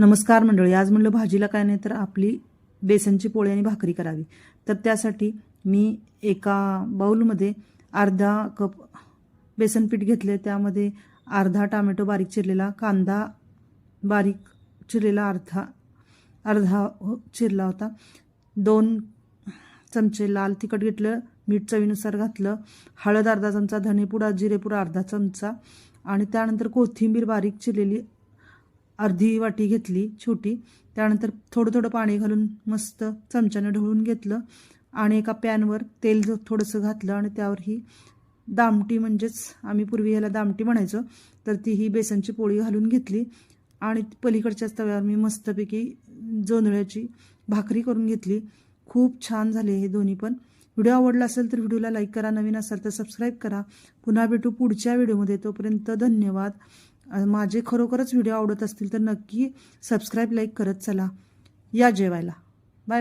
नमस्कार मंडळी, आज म्हणलं भाजीला काय नाही तर आपली बेसनची पोळी आणि भाकरी करावी। तर त्यासाठी मी एका बाउलमध्ये अर्धा कप बेसन पीठ घेतले, त्यामध्ये अर्धा टोमॅटो बारीक चिरलेला, कांदा बारीक चिरलेला अर्धा चिरला होता, 2 चमचे लाल तिखट घेतलं, मीठ चवीनुसार घातलं, हळद अर्धा चमचा, धनेपूड जिरेपूड अर्धा चमचा आणि त्यानंतर कोथिंबीर बारीक चिरलेली अर्धी वाटी घेतली छोटी। त्यानंतर थोडं पाणी घालून मस्त चमच्याने ढवळून घेतलं आणि एका पॅनवर तेल थोडंसं घातलं आणि त्यावर ही दामटी, म्हणजेच आम्ही पूर्वी ह्याला दामटी म्हणायचो, तर ती ही बेसनची पोळी घालून घेतली आणि पलीकडच्याच तव्यावर मी मस्तपैकी जोंधळ्याची भाकरी करून घेतली। खूप छान झाले हे दोन्ही पण। व्हिडिओ आवडला असेल तर व्हिडिओला लाईक करा, नवीन असाल तर सबस्क्राईब करा। पुन्हा भेटू पुढच्या व्हिडिओमध्ये, तोपर्यंत धन्यवाद। माझे खरोखरच व्हिडिओ आवडत असतील तर नक्की सबस्क्राईब लाईक करत चला। या जेवायला।